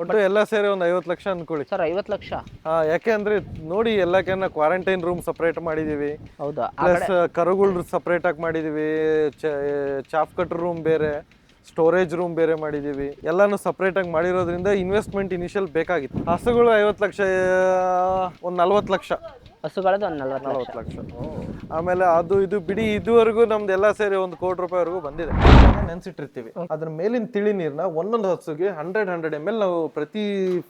ಒಟ್ಟು ಎಲ್ಲ ಸೇರಿ ಒಂದು 50 ಲಕ್ಷ ಅನ್ಕೊಳ್ಳಿ ಸರ್ 50 ಲಕ್ಷ. ಯಾಕೆ ಅಂದ್ರೆ ನೋಡಿ ಎಲ್ಲಕ್ಕೆನ ಕ್ವಾರಂಟೈನ್ ರೂಮ್ ಸಪ್ರೇಟ್ ಮಾಡಿದೀವಿ, ಹೌದಾ? ಪ್ಲಸ್ ಕರುಗಳು ಸಪ್ರೇಟ್ ಆಗಿ ಮಾಡಿದೀವಿ, ಚಾಪ್ ಕಟ್ ರೂಮ್ ಬೇರೆ, ಸ್ಟೋರೇಜ್ ರೂಮ್ ಬೇರೆ ಮಾಡಿದೀವಿ. ಎಲ್ಲಾನು ಸಪ್ರೇಟ್ ಆಗಿ ಮಾಡಿರೋದ್ರಿಂದ ಇನ್ವೆಸ್ಟ್ಮೆಂಟ್ ಇನಿಷಿಯಲ್ ಬೇಕಾಗಿತ್ತು. ಹಸುಗಳು 50 ಲಕ್ಷ, ಒಂದು 40 ಲಕ್ಷ ಹಸುಗಳದ್ದು ಒಂದು 40 ಲಕ್ಷ. 40 ಲಕ್ಷ. ಆಮೇಲೆ ಅದು ಇದು ಬಿಡಿ, ಇದುವರೆಗೂ ನಮ್ದು ಎಲ್ಲ ಸೇರಿ 1 ಕೋಟಿ ರೂಪಾಯಿವರೆಗೂ ಬಂದಿದೆ. ನೆನ್ಸಿಟ್ಟಿರ್ತೀವಿ ಅದ್ರ ಮೇಲಿನ ತಿಳಿ ನೀರ್ನ ಒಂದೊಂದು ಹಸುಗೆ 100 ml ನಾವು ಪ್ರತಿ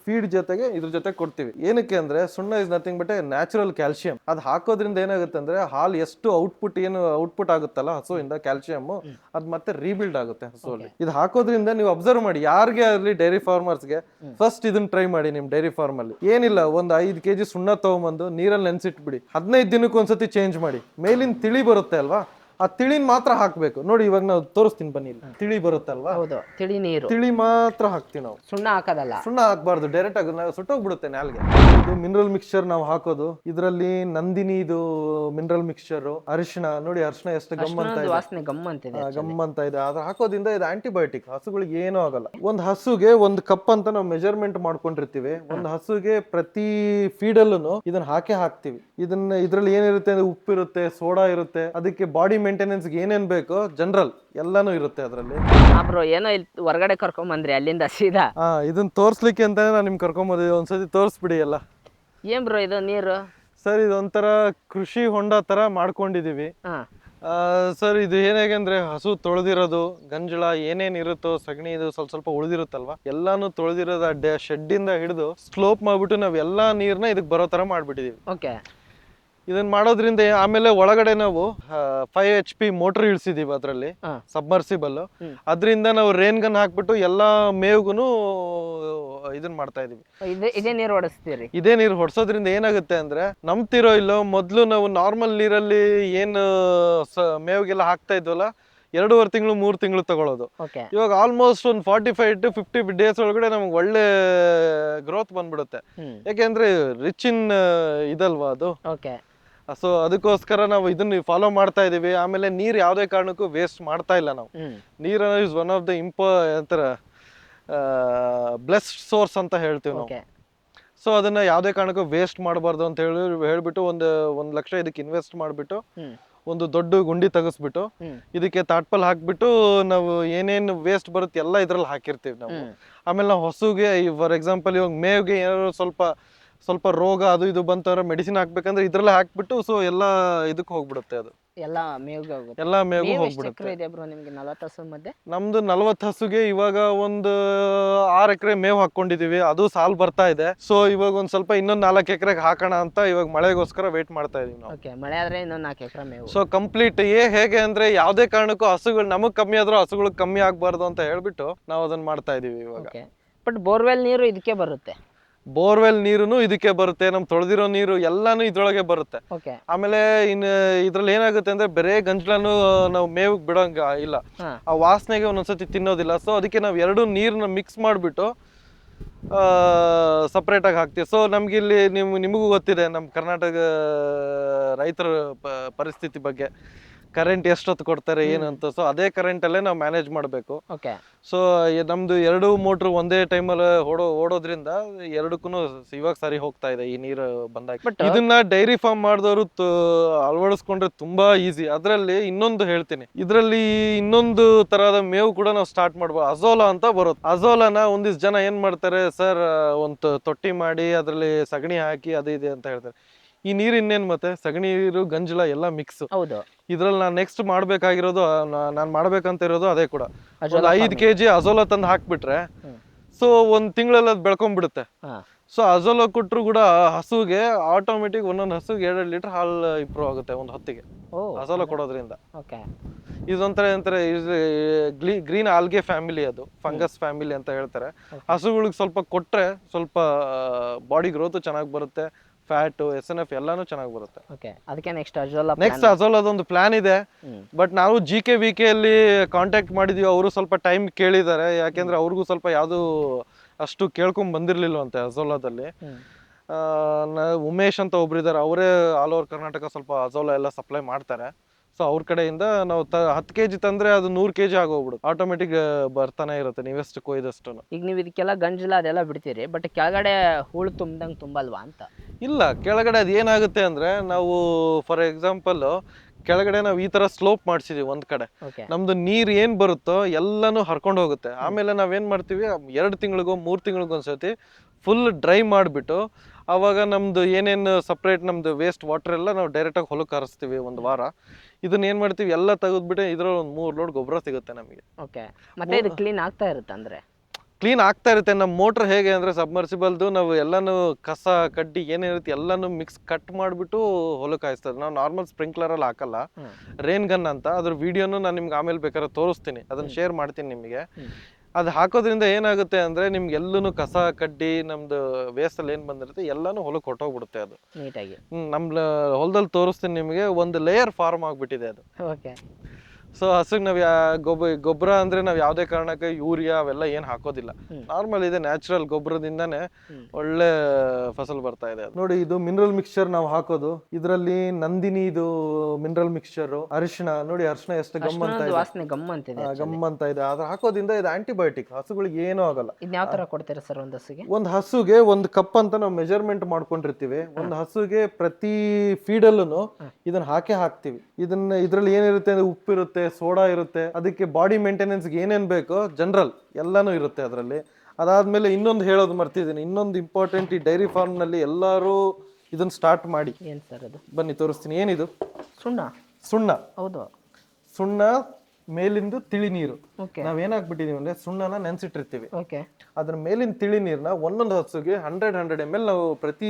ಫೀಡ್ ಜೊತೆಗೆ ಇದ್ರ ಜೊತೆ ಕೊಡ್ತೀವಿ. ಏನಕ್ಕೆ ಅಂದ್ರೆ ಸುಣ್ಣ is nothing but natural calcium. ಅದು ಹಾಕೋದ್ರಿಂದ ಏನಾಗುತ್ತೆ ಅಂದ್ರೆ ಹಾಲು ಎಷ್ಟು ಔಟ್ಪುಟ್ ಆಗುತ್ತಲ್ಲ ಹಸುವಿಂದ ಕ್ಯಾಲ್ಸಿಯಂ, ಅದು ಮತ್ತೆ ರೀಬಿಲ್ಡ್ ಆಗುತ್ತೆ ಹಸುವಲ್ಲಿ. ಇದು ಹಾಕೋದ್ರಿಂದ ನೀವು ಅಬ್ಸರ್ವ್ ಮಾಡಿ, ಯಾರಿಗೆ ಆಗಲಿ ಡೈರಿ ಫಾರ್ಮರ್ಸ್ಗೆ ಫಸ್ಟ್ ಇದನ್ನ ಟ್ರೈ ಮಾಡಿ. ನಿಮ್ ಡೈರಿ ಫಾರ್ಮ್ ಅಲ್ಲಿ ಏನಿಲ್ಲ, ಒಂದು 5 kg ಸುಣ್ಣ ತಗೊಂಬಂದು ನೀರಲ್ಲಿ ನೆನ್ಸಿಟ್ಬಿಡಿ, 15 ದಿನಕ್ಕೆ ಒಂದ್ಸತಿ ಚೇಂಜ್ ಮಾಡಿ. ಮೇಲಿನ ತಿಳಿ ಬರುತ್ತೆ ಅಲ್ವಾ, ಆ ತಿಳಿನ್ ಮಾತ್ರ ಹಾಕ್ಬೇಕು. ನೋಡಿ ಇವಾಗ ನಾವು ತೋರಿಸ್ತೀನಿ ಬನ್ನಿ, ತಿಳಿ ಬರುತ್ತಲ್ವಾ, ಹೌದು, ತಿಳಿ ನೀರು, ತಿಳಿ ಮಾತ್ರ ಹಾಕ್ತಿವಿ ನಾವು. ಸುಣ್ಣ ಹಾಕೋದಲ್ಲ. ಸುಣ್ಣ ಹಾಕ್ಬಾರ್ದು, ಡೈರೆಕ್ಟ್ ಆಗಿ ಸುಟ್ಟೋಗ್ಬಿಡುತ್ತೆ ನಾಲ್ಗೆ. ಇದು ಮಿನರಲ್ ಮಿಕ್ಸ್ಚರ್ ನಾವು ಹಾಕೋದು. ಇದರಲ್ಲಿ ನಂದಿನಿ ಇದು ಮಿನರಲ್ ಮಿಕ್ಸ್ಚರ್, ಅರಿಶಿಣ ನೋಡಿ, ಅರಿಶಿಣ ಎಷ್ಟು ವಾಸನೆ ಗಮ್ ಅಂತ ಇದೆ. ಅದ್ರ ಹಾಕೋದ್ರಿಂದ ಇದು ಆಂಟಿಬಯೋಟಿಕ್, ಹಸುಗಳಿಗೆ ಏನೂ ಆಗಲ್ಲ. ಒಂದು ಹಸುಗೆ 1 ಕಪ್ ಅಂತ ನಾವು ಮೆಜರ್ಮೆಂಟ್ ಮಾಡ್ಕೊಂಡಿರ್ತೀವಿ. ಒಂದು ಹಸುಗೆ ಪ್ರತಿ ಫೀಡಲ್ಲೂ ಇದನ್ನ ಹಾಕ್ತಿವಿ. ಇದ್ರಲ್ಲಿ ಏನಿರುತ್ತೆ ಅಂದ್ರೆ ಉಪ್ಪಿರುತ್ತೆ, ಸೋಡಾ ಇರುತ್ತೆ, ಅದಕ್ಕೆ ಬಾಡಿ ಮೇಂಟೆನೆನ್ಸ್ ಏನೇನ್ ಬೇಕೋ ಜನರಲ್ ಎಲ್ಲಾನು ಇರುತ್ತೆ ಅದರಲ್ಲಿ. ಬ್ರೋ ಏನೋ ಇಲ್ಲಿ ಹೊರಗಡೆ ಕರ್ಕೊಂಡ್ ಬಂದ್ರಿ ಅಲ್ಲಿಂದ ಸೀದಾ. ಇದನ್ನ ತೋರ್ಸ್ಲಿಕ್ಕೆ ಅಂತಾನೆ ನಾನು ನಿಮ್ಗೆ ಕರ್ಕೊಂಡ್ ಬಂದಿದ್ದೆ. ಒಂದ್ಸತಿ ತೋರಿಸ್ಬಿಡಿ ಎಲ್ಲ. ಏನ್ ಬ್ರೋ ಇದು ನೀರು? ಸರ್ ಇದೊಂಥರ ಕೃಷಿ ಹೊಂಡ ತರ ಮಾಡ್ಕೊಂಡಿದೀವಿ. ಸರ್ ಇದು ಏನಾಗಂದ್ರೆ ಹಸು ತೊಳೆದಿರೋದು, ಗಂಜಳ ಏನೇನ್ ಇರುತ್ತೋ, ಸಗಣಿ ಇದು ಸ್ವಲ್ಪ ಉಳಿದಿರುತ್ತಲ್ವಾ, ಎಲ್ಲಾನು ತೊಳೆದಿರೋದು ಶೆಡ್ ಇಂದ ಹಿಡಿದು ಸ್ಲೋಪ್ ಮಾಡ್ಬಿಟ್ಟು ನಾವ್ ಎಲ್ಲಾ ನೀರ್ನ ಇದಕ್ ಬರೋ ತರ ಮಾಡ್ಬಿಟ್ಟಿದೀವಿ. ಓಕೆ. ಇದನ್ನ ಮಾಡೋದ್ರಿಂದ ಆಮೇಲೆ ಒಳಗಡೆ ನಾವು 5 HP ಮೋಟರ್ ಇಳಿಸಿದೀವಿ ಅದರಲ್ಲಿ, ಸಬ್ಮರ್ಸಿಬಲ್. ಅದರಿಂದ ನಾವು ರೇನ್ ಗನ್ ಹಾಕ್ಬಿಟ್ಟು ಎಲ್ಲಾ ಮೇವ್ಗುನು ಇದನ್ನ ಮಾಡ್ತಾ ಇದೀವಿ. ಇದೇ ನೀರು ಹೊಡಿಸ್ತೀರಿ? ಇದೇ ನೀರು ಹೊಡ್ಸೋದ್ರಿಂದ ಏನಾಗುತ್ತೆ ಅಂದ್ರೆ, ನಂಬ್ತಿರೋ ಇಲ್ಲೋ, ಮೊದ್ಲು ನಾವು ನಾರ್ಮಲ್ ನೀರಲ್ಲಿ ಏನು ಮೇವ್ಗೆಲ್ಲ ಹಾಕ್ತಾ ಇದ್ವಲ್ಲ, 2.5 ತಿಂಗಳು 3 ತಿಂಗಳು ತಗೊಳ್ಳೋದು. ಇವಾಗ ಆಲ್ಮೋಸ್ಟ್ ಒಂದು 45 to 50 ಡೇಸ್ ಒಳಗಡೆ ನಮ್ಗೆ ಒಳ್ಳೆ ಗ್ರೋತ್ ಬಂದ್ಬಿಡುತ್ತೆ. ಯಾಕೆಂದ್ರೆ ರಿಚ್ ಇನ್ ಇದಲ್ವಾ ಅದು. ಸೊ ಅದಕ್ಕೋಸ್ಕರ ನಾವು ಇದನ್ನ ಫಾಲೋ ಮಾಡ್ತಾ ಇದೀವಿ. ಆಮೇಲೆ ನೀರ್ ಯಾವ್ದೇ ಕಾರಣಕ್ಕೂ ವೇಸ್ಟ್ ಮಾಡ್ತಾ ಇಲ್ಲ ನಾವು. ನೀರ್ is one of the blessed source ಅಂತ ಹೇಳ್ತೀವಿ ನಾವು. ಸೊ ಅದನ್ನ ಯಾವ್ದೇ ಕಾರಣಕ್ಕೂ ವೇಸ್ಟ್ ಮಾಡಬಾರ್ದು ಅಂತ ಹೇಳ್ಬಿಟ್ಟು ಒಂದು ಲಕ್ಷ ಇದಕ್ಕೆ ಇನ್ವೆಸ್ಟ್ ಮಾಡ್ಬಿಟ್ಟು, ಒಂದು ದೊಡ್ಡ ಗುಂಡಿ ತೆಗಿಸ್ಬಿಟ್ಟು ಇದಕ್ಕೆ ತಾಟ್ಪಲ್ ಹಾಕ್ಬಿಟ್ಟು ನಾವು ಏನೇನು ವೇಸ್ಟ್ ಬರುತ್ತೆ ಎಲ್ಲ ಇದ್ರಲ್ಲಿ ಹಾಕಿರ್ತೀವಿ ನಾವು. ಆಮೇಲೆ ನಾವು ಹಸುಗೆ ಫಾರ್ ಎಕ್ಸಾಂಪಲ್ ಇವಾಗ ಮೇವ್ಗೆ ಏನಾದ್ರು ಸ್ವಲ್ಪ ರೋಗ ಅದು ಇದು ಬಂತಂದ್ರೆ ಮೆಡಿಸಿನ್ ಹಾಕ್ಬೇಕಂದ್ರೆ ಇದ್ರಲ್ಲೇ ಹಾಕ್ಬಿಟ್ಟು, ಸೊ ಎಲ್ಲ ಇದಕ್ಕೆ ಹೋಗ್ಬಿಡುತ್ತೆ. ಅದು ಎಲ್ಲ ಮೇವ್ಗೂ ಹೋಗ್ಬಿಡುತ್ತೆ. ನಮ್ದು 40 ಹಸುಗೆ ಇವಾಗ ಒಂದು 6 ಎಕರೆ ಮೇವ್ ಹಾಕೊಂಡಿದೀವಿ. ಅದು ಸಾಲ್ ಬರ್ತಾ ಇದೆ. ಸೊ ಇವಾಗ ಒಂದ್ ಸ್ವಲ್ಪ ಇನ್ನೊಂದು 4 ಎಕರೆಗೆ ಹಾಕೋಣ ಅಂತ ಇವಾಗ ಮಳೆಗೋಸ್ಕರ ವೇಟ್ ಮಾಡ್ತಾ ಇದೀವಿ ನಾವು. ಮಳೆ ಆದ್ರೆ ಇನ್ನೊಂದು 4 ಎಕರೆ ಮೇವು. ಸೊ ಕಂಪ್ಲೀಟ್ ಹೇಗೆ ಅಂದ್ರೆ ಯಾವ್ದೇ ಕಾರಣಕ್ಕೂ ಹಸುಗಳು ನಮಗ್ ಕಮ್ಮಿ ಆದ್ರೂ ಹಸುಗಳಿಗೆ ಕಮ್ಮಿ ಆಗ್ಬಾರ್ದು ಅಂತ ಹೇಳ್ಬಿಟ್ಟು ನಾವು ಅದನ್ನ ಮಾಡ್ತಾ ಇದೀವಿ ಇವಾಗ. ಬಟ್ ಬೋರ್ವೆಲ್ ನೀರು ಇದಕ್ಕೆ ಬರುತ್ತೆ? ಬೋರ್ವೆಲ್ ನೀರುನು ಇದಕ್ಕೆ ಬರುತ್ತೆ, ನಮ್ ತೊಳೆದಿರೋ ನೀರು ಎಲ್ಲಾನು ಇದ್ರೊಳಗೆ ಬರುತ್ತೆ. ಆಮೇಲೆ ಇದ್ರಲ್ಲಿ ಏನಾಗುತ್ತೆ ಅಂದ್ರೆ ಬೇರೆ ಗಂಜಲನು ನಾವು ಮೇವ್ ಬಿಡಂಗ ಇಲ್ಲ, ಆ ವಾಸನೆಗೆ ಒಂದೊಂದ್ಸತಿ ತಿನ್ನೋದಿಲ್ಲ. ಸೊ ಅದಕ್ಕೆ ನಾವು 2 ನೀರ್ನ ಮಿಕ್ಸ್ ಮಾಡ್ಬಿಟ್ಟು ಸಪ್ರೇಟ್ ಆಗಿ ಹಾಕ್ತೀವಿ. ಸೊ ನಮ್ಗೆ ಇಲ್ಲಿ ನಿಮಗೂ ಗೊತ್ತಿದೆ ನಮ್ಮ ಕರ್ನಾಟಕ ರೈತರ ಪರಿಸ್ಥಿತಿ ಬಗ್ಗೆ, ಕರೆಂಟ್ ಎಷ್ಟೊತ್ತು ಕೊಡ್ತಾರೆ ಏನಂತ. ಸೊ ಅದೇ ಕರೆಂಟ್ ಅಲ್ಲೇ ನಾವು ಮ್ಯಾನೇಜ್ ಮಾಡಬೇಕು. ಸೊ ನಮ್ದು 2 ಮೋಟ್ರ್ ಒಂದೇ ಟೈಮಲ್ಲಿ ಓಡೋದ್ರಿಂದ 2ಕ್ಕೂ ಇವಾಗ ಸರಿ ಹೋಗ್ತಾ ಇದೆ ಈ ನೀರು ಬಂದಾಗ. ಇದನ್ನ ಡೈರಿ ಫಾರ್ಮ್ ಮಾಡಿದವರು ಅಳವಡಿಸ್ಕೊಂಡ್ರೆ ತುಂಬಾ ಈಸಿ. ಅದರಲ್ಲಿ ಇನ್ನೊಂದು ಹೇಳ್ತೀನಿ, ಇದರಲ್ಲಿ ಇನ್ನೊಂದು ತರಹದ ಮೇವು ಕೂಡ ನಾವು ಸ್ಟಾರ್ಟ್ ಮಾಡ್ಬೋದು. ಅಜೋಲಾ ಅಂತ ಬರುತ್ತೆ. ಅಜೋಲಾನ ಒಂದಿಷ್ಟು ಜನ ಏನ್ ಮಾಡ್ತಾರೆ, ಸರ್ ಒಂದು ತೊಟ್ಟಿ ಮಾಡಿ ಅದ್ರಲ್ಲಿ ಸಗಣಿ ಹಾಕಿ ಅದು ಇದೆ ಅಂತ ಹೇಳ್ತಾರೆ. ಈ ನೀರು ಇನ್ನೇನ್ ಮತ್ತೆ ಸಗಣಿ ನೀರು ಗಂಜಲ ಎಲ್ಲ ಮಿಕ್ಸ್. ಇದ್ರಲ್ಲಿ ನಾನು ನೆಕ್ಸ್ಟ್ ಮಾಡ್ಬೇಕಾಗಿರೋದು, ನಾನು ಮಾಡ್ಬೇಕಂತ ಇರೋದು ಅದೇ ಕೂಡ. 5 kg ಅಜೋಲಾ ತಂದು ಹಾಕ್ಬಿಟ್ರೆ ಸೊ 1 ತಿಂಗಳಲ್ಲಿ ಅದು ಬೆಳ್ಕೊಂಡ್ಬಿಡುತ್ತೆ. ಸೊ ಅಜೋಲಾ ಕೊಟ್ಟರು ಕೂಡ ಹಸುಗೆ ಆಟೋಮೆಟಿಕ್ ಒಂದೊಂದು ಹಸುಗೆ 2 ಲೀಟರ್ ಹಾಲು ಇಂಪ್ರೂವ್ ಆಗುತ್ತೆ ಒಂದು ಹೊತ್ತಿಗೆ ಅಜೋಲಾ ಕೊಡೋದ್ರಿಂದ. ಇದೊಂಥರ ಗ್ರೀನ್ ಆಲ್ಗೆ ಫ್ಯಾಮಿಲಿ, ಅದು ಫಂಗಸ್ ಫ್ಯಾಮಿಲಿ ಅಂತ ಹೇಳ್ತಾರೆ. ಹಸುಗಳಿಗೆ ಸ್ವಲ್ಪ ಕೊಟ್ರೆ ಸ್ವಲ್ಪ ಬಾಡಿ ಗ್ರೋತ್ ಚೆನ್ನಾಗಿ ಬರುತ್ತೆ, ಫ್ಯಾಟ್ SNF ಎಲ್ಲಾನು ಚೆನ್ನಾಗಿ ಬರುತ್ತೆ. ಅದಕ್ಕೆ ನೆಕ್ಸ್ಟ್ ಅಜೋಲಾದೊಂದು ಪ್ಲಾನ್ ಇದೆ. ಬಟ್ ನಾವು GKVK ಅಲ್ಲಿ ಕಾಂಟ್ಯಾಕ್ಟ್ ಮಾಡಿದೀವಿ. ಅವರು ಸ್ವಲ್ಪ ಟೈಮ್ ಕೇಳಿದ್ದಾರೆ, ಯಾಕೆಂದ್ರೆ ಅವ್ರಿಗೂ ಸ್ವಲ್ಪ ಯಾವ್ದು ಅಷ್ಟು ಕೇಳ್ಕೊಂಡ್ ಬಂದಿರ್ಲಿಲ್ವಂತೆ ಅಜೋಲಾದಲ್ಲಿ. ಉಮೇಶ್ ಅಂತ ಒಬ್ರು ಇದಾರೆ, ಅವರೇ ಆಲ್ ಓವರ್ ಕರ್ನಾಟಕ ಸ್ವಲ್ಪ ಅಜೋಲಾ ಎಲ್ಲ ಸಪ್ಲೈ ಮಾಡ್ತಾರೆ. ಸೊ ಅವ್ರ ಕಡೆಯಿಂದ ನಾವು 10 kg ತಂದ್ರೆ ಅದು 100 kg ಆಗೋಗ್ಬಿಡುತ್ತೆ, ಆಟೋಮೆಟಿಕ್ ಬರ್ತಾನೆ ಇರುತ್ತೆ ನೀವೆಷ್ಟು ಕೊಯ್ದಷ್ಟು. ಈಗ ನೀವು ಇದಕ್ಕೆಲ್ಲ ಗಂಜಲ ಅದೆಲ್ಲ ಬಿಡ್ತೀರಿ, ಬಟ್ ಕೆಳಗಡೆ ಹೂಳು ತುಂಬ್ದಂಗೆ ತುಂಬಲ್ವಾ ಅಂತ? ಇಲ್ಲ, ಕೆಳಗಡೆ ಅದು ಏನಾಗುತ್ತೆ ಅಂದ್ರೆ, ನಾವು ಫಾರ್ ಎಕ್ಸಾಂಪಲ್ ಕೆಳಗಡೆ ನಾವು ಈ ತರ ಸ್ಲೋಪ್ ಮಾಡ್ಸಿದೀವಿ ಒಂದ್ ಕಡೆ, ನಮ್ದು ನೀರ್ ಏನ್ ಬರುತ್ತೋ ಎಲ್ಲಾನು ಹರ್ಕೊಂಡು ಹೋಗುತ್ತೆ. ಆಮೇಲೆ ನಾವೇನ್ ಮಾಡ್ತೀವಿ, 2 ತಿಂಗಳಿಗೋ 3 ತಿಂಗಳಿಗೊಂದ್ಸತಿ ಫುಲ್ ಡ್ರೈ ಮಾಡಿಬಿಟ್ಟು ಅವಾಗ ನಮ್ದು ಏನೇನು ಸಪ್ರೇಟ್ ನಮ್ದು ವೇಸ್ಟ್ ವಾಟರ್ ಎಲ್ಲ ನಾವು ಡೈರೆಕ್ಟಾಗಿ ಹೊಲಕ್ಕೆ ಹರಿಸ್ತೀವಿ ಒಂದು ವಾರ. ಇದನ್ನ ಏನ್ ಮಾಡ್ತೀವಿ, ಎಲ್ಲ ತೆಗೆದ್ಬಿಟ್ಟು ಇದ್ರಲ್ಲಿ ಒಂದು 3 ಲೋಡ್ ಗೊಬ್ಬರ ಸಿಗುತ್ತೆ ನಮಗೆ. ಮತ್ತೆ ಇದು ಕ್ಲೀನ್ ಆಗ್ತಾ ಇರುತ್ತೆ, ಅಂದ್ರೆ ಕ್ಲೀನ್ ಆಗ್ತಾ ಇರುತ್ತೆ. ನಮ್ಮ ಮೋಟ್ರ್ ಹೇಗೆ ಅಂದ್ರೆ ಸಬ್ಮರ್ಸಿಬಲ್ದು ನಾವು ಎಲ್ಲಾನು ಕಸ ಕಡ್ಡಿ ಏನಿರುತ್ತೆ ಎಲ್ಲಾನು ಮಿಕ್ಸ್ ಕಟ್ ಮಾಡಿಬಿಟ್ಟು ಹೊಲಕ್ಕೆ ಹಾಯಿಸ್ತದೆ. ನಾವು ನಾರ್ಮಲ್ ಸ್ಪ್ರಿಂಕ್ಲರಲ್ಲಿ ಹಾಕಲ್ಲ, ರೇನ್ ಗನ್ ಅಂತ. ಅದ್ರ ವಿಡಿಯೋನು ನಾನು ನಿಮ್ಗೆ ಆಮೇಲೆ ಬೇಕಾದ್ರೆ ತೋರಿಸ್ತೀನಿ, ಅದನ್ನ ಶೇರ್ ಮಾಡ್ತೀನಿ ನಿಮಗೆ. ಅದು ಹಾಕೋದ್ರಿಂದ ಏನಾಗುತ್ತೆ ಅಂದ್ರೆ ನಿಮ್ಗೆ ಎಲ್ಲೂ ಕಸ ಕಡ್ಡಿ ನಮ್ದು ವೇಸ್ಟ್ ಅಲ್ಲಿ ಏನ್ ಬಂದಿರುತ್ತೆ ಎಲ್ಲಾನು ಹೊಲಕ್ಕೆ ಹೊಟ್ಟೋಗ್ಬಿಡುತ್ತೆ ಅದು ನೀಟಾಗಿ. ನಮ್ ಹೊಲದಲ್ಲಿ ತೋರಿಸ್ತೀನಿ ನಿಮಗೆ, ಒಂದು ಲೇಯರ್ ಫಾರ್ಮ್ ಆಗ್ಬಿಟ್ಟಿದೆ ಅದು. ಸೊ ಹಸುಗ್ ನಾವ್ ಗೊಬ್ಬರ ಅಂದ್ರೆ ನಾವ್ ಯಾವ್ದೇ ಕಾರಣಕ್ಕೆ ಯೂರಿಯಾ ಅವೆಲ್ಲ ಏನ್ ಹಾಕೋದಿಲ್ಲ, ನಾರ್ಮಲ್ ಇದೆ ನ್ಯಾಚುರಲ್ ಗೊಬ್ಬರದಿಂದಾನೇ ಒಳ್ಳೆ ಫಸಲ್ ಬರ್ತಾ ಇದೆ. ನೋಡಿ, ಇದು ಮಿನರಲ್ ಮಿಕ್ಸ್ಚರ್ ನಾವು ಹಾಕೋದು, ಇದರಲ್ಲಿ ನಂದಿನಿ ಇದು ಮಿನರಲ್ ಮಿಕ್ಸ್ಚರ್. ಅರಿಶಿಣ ನೋಡಿ, ಅರಿಶಿಣ ಎಷ್ಟು ಗಮ್ ಅಂತ ಇದೆ. ಅದ್ರ ಹಾಕೋದ್ರಿಂದ ಇದು ಆಂಟಿಬಯೋಟಿಕ್, ಹಸುಗಳಿಗೆ ಏನೂ ಆಗಲ್ಲ. ಯಾವ ತರ ಕೊಡ್ತೀರಾ ಸರ್ ಒಂದು ಹಸುಗೆ? ಒಂದು ಹಸುಗೆ 1 ಕಪ್ ಅಂತ ನಾವು ಮೆಜರ್ಮೆಂಟ್ ಮಾಡ್ಕೊಂಡಿರ್ತೀವಿ. ಒಂದು ಹಸುಗೆ ಪ್ರತಿ ಫೀಡಲ್ಲೂ ಇದನ್ನ ಹಾಕ್ತಿವಿ. ಇದ್ರಲ್ಲಿ ಏನಿರುತ್ತೆ ಅಂದ್ರೆ ಉಪ್ಪಿರುತ್ತೆ, ಸೋಡಾ ಇರುತ್ತೆ, ಅದಕ್ಕೆ ಬಾಡಿ ಮೇಂಟೆನೆನ್ಸ್ ಏನೇನ್ ಬೇಕೋ ಜನರಲ್ ಎಲ್ಲಾನು ಇರುತ್ತೆ ಅದರಲ್ಲಿ. ಅದಾದ್ಮೇಲೆ ಇನ್ನೊಂದು ಹೇಳೋದು ಮರ್ತಿದ್ದೀನಿ, ಇನ್ನೊಂದು ಇಂಪಾರ್ಟೆಂಟ್, ಈ ಡೈರಿ ಫಾರ್ಮ್ ನಲ್ಲಿ ಎಲ್ಲರೂ ಇದನ್ನ ಸ್ಟಾರ್ಟ್ ಮಾಡಿ. ಏನ್ ಸರ್ ಅದು? ಬನ್ನಿ ತೋರಿಸ್ತೀನಿ. ಏನಿದು? ಸುಣ್ಣ. ಹೌದು, ಸುಣ್ಣ ಮೇಲಿಂದು ತಿಳಿ ನೀರು. ನಾವೇನಾಗ್ಬಿಟ್ಟಿದೀವಿ ಅಂದ್ರೆ ಸುಣ್ಣನ ನೆನ್ಸಿಟ್ಟಿರ್ತೀವಿ, ಅದ್ರ ಮೇಲಿನ ತಿಳಿ ನೀರ್ನ ಒಂದೊಂದು ಹಸುಗೆ 100 ml ನಾವು ಪ್ರತಿ